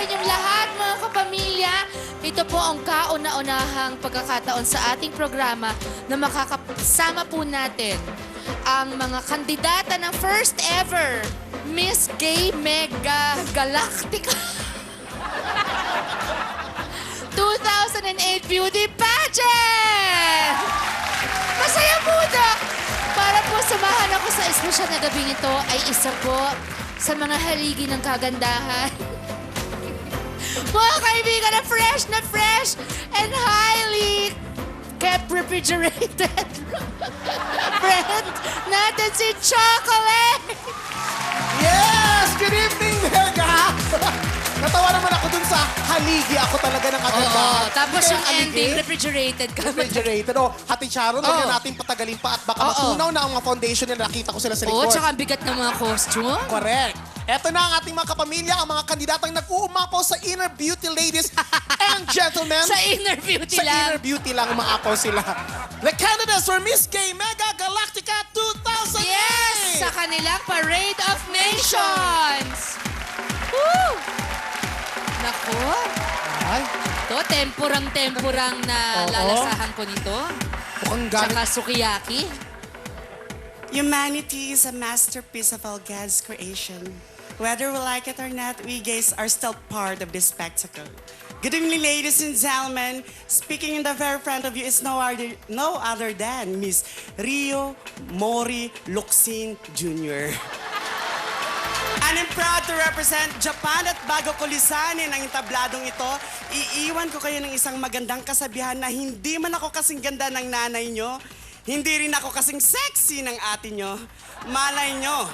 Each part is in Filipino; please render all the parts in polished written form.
inyong lahat, mga kapamilya. Ito po ang kauna-unahang pagkakataon sa ating programa na makakasama po natin ang mga kandidata ng first ever Miss Gay Mega Galactica 2008 Beauty Pageant! Masaya muna! Para po samahan ako sa espesyal na gabing ito ay isa po sa mga haligi ng kagandahan. Mga kaibigan na fresh and highly kept refrigerated. Friend natin si Chocolate! Yes! Good evening, Mega! Natawa naman ako dun sa haligi. Ako talaga ng agad. Oo, tapos yung ending, refrigerated ka. Refrigerated. O, Hati Sharon, huwag na natin patagalin pa at baka matunaw na ang mga foundation na nakita ko sila sa Oo, likod. tsaka ang bigat ng mga costume. Correct. Eto na ang ating mga kapamilya, ang mga kandidatang nag-uumapaw sa Inner Beauty Ladies and Gentlemen. Sa inner beauty Sa lang. Inner Beauty lang umaapaw sila. The candidates for Miss Gay Mega Galactica 2008! Yes! Sa kanilang Parade of Nations! Woo! Naku! Ay, Ito, tempurang na Oo. lalasahan ko nito. mukhang galit. Tsaka sukiyaki. Humanity is a masterpiece of all God's creation. Whether we like it or not, we gays are still part of this spectacle. Good evening, ladies and gentlemen. Speaking in the very front of you is no other than Miss Rio Mori Luxin Jr. And I'm proud to represent Japan at bago ko lisanin ang entabladong ito, iiwan ko kayo ng isang magandang kasabihan na hindi man ako kasing ganda ng nanay nyo, hindi rin ako kasing sexy ng ate nyo. Malay nyo,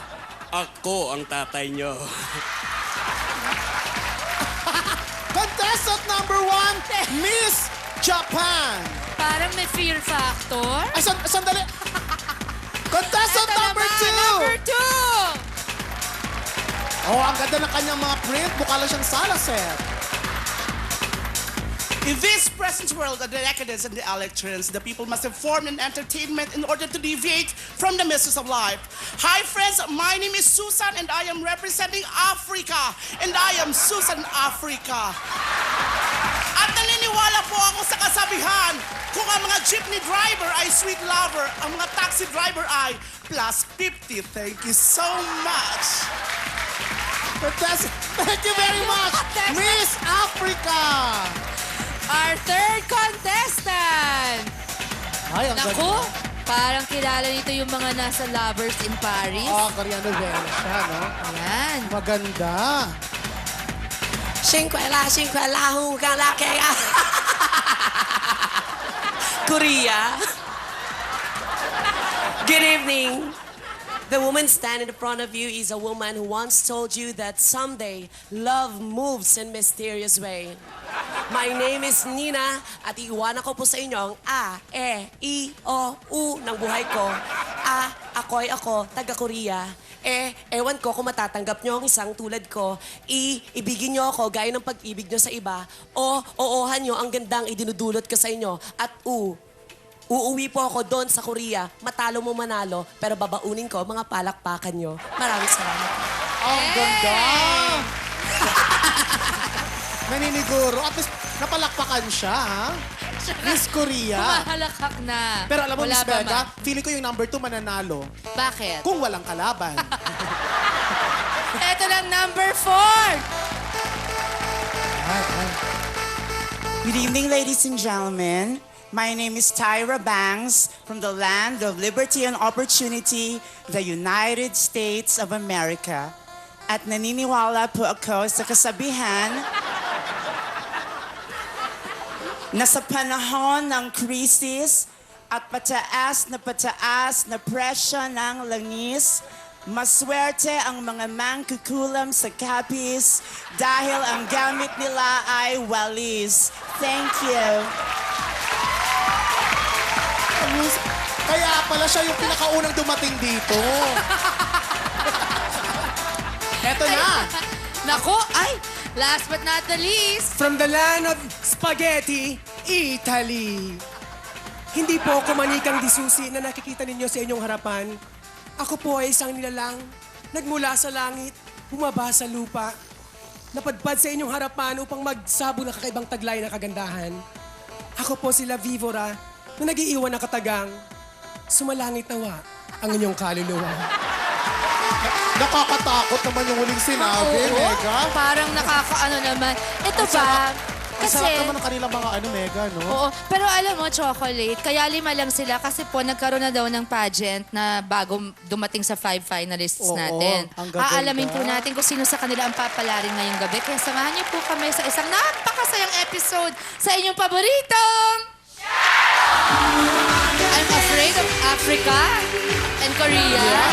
ako ang tatay nyo. Contestant number 1, Miss Japan. Parang may fear factor. Ay, sandali. Contestant Ito number naman, 2. Number 2! Oh, ang ganda ng kanyang mga print. Mukha lang siyang salaset. In this present world of the decadence and the electrons, the people must have formed an entertainment in order to deviate from the missions of life. Hi friends, my name is Susan and I am representing Africa. And I am Susan Africa. At naniniwala po ako sa kasabihan, kung ang mga jeepney driver ay sweet lover, ang mga taxi driver ay plus 50. Thank you so much. Fantastic. Thank you very much, Miss Africa. Our third contestant! Ay, ang Naku, parang kilala nito yung mga nasa Lovers in Paris. Oh, Korean novela siya, no? Ayan. Maganda. 辛苦啦，辛苦啦，胡干啦，给啊！Korea. Good evening. The woman standing in front of you is a woman who once told you that someday love moves in mysterious way. My name is Nina at iiwanan ko po sa inyo ang A, E, I, O, U ng buhay ko. A, ako'y ako, taga-Korea. E, ewan ko kung matatanggap nyo ang isang tulad ko. I, ibigin nyo ako gaya ng pag-ibig nyo sa iba. O, oohan nyo ang gandang idinudulot ko sa inyo. At U, uuwi po ako doon sa Korea. Matalo mo manalo, pero babaunin ko mga palakpakan nyo. Maraming salamat. Ang ganda. Naniniguro. At least, napalakpakan siya, ha? Miss Korea. Kumahalakak na. Pero alam mo, Wala Miss ba, Vega, ma? feeling ko yung number 2 mananalo Bakit? kung walang kalaban. Ito lang number 4! Good evening, ladies and gentlemen. My name is Tyra Banks from the land of liberty and opportunity, the United States of America. At naniniwala po ako sa kasabihan na sa panahon ng krisis at pataas na presyo ng langis, maswerte ang mga mangkukulam sa kapis dahil ang gamit nila ay walis. Thank you. Kaya pala siya yung pinakaunang dumating dito. Eto na. Naku, ay! Last but not the least, From the land of spaghetti, Italy. Hindi po ako manikang disusi na nakikita ninyo sa inyong harapan. Ako po ay isang nilalang, nagmula sa langit, bumaba sa lupa. napadpad sa inyong harapan upang magsabog ng kakaibang taglay ng kagandahan. Ako po sila Vivora, na nag-iiwan ng katagang, sumalangit nawa ang inyong kaluluwa. Nakakatakot naman yung huling sinabi, Oo, Mega. parang nakakaano naman. Ito ba? Ang Kasi, sarap naman ng kanilang mga Mega, no? oo. Pero alam mo, Chocolate, kaya 5 lang sila kasi po nagkaroon na daw ng pageant na bago dumating sa 5 finalists Oo, natin. ang gaganda. Aalamin po natin kung sino sa kanila ang papalarin ngayong gabi. Kaya samahan niyo po kami sa isang napakasayang episode sa inyong paboritong I'm Afraid of Africa and Korea.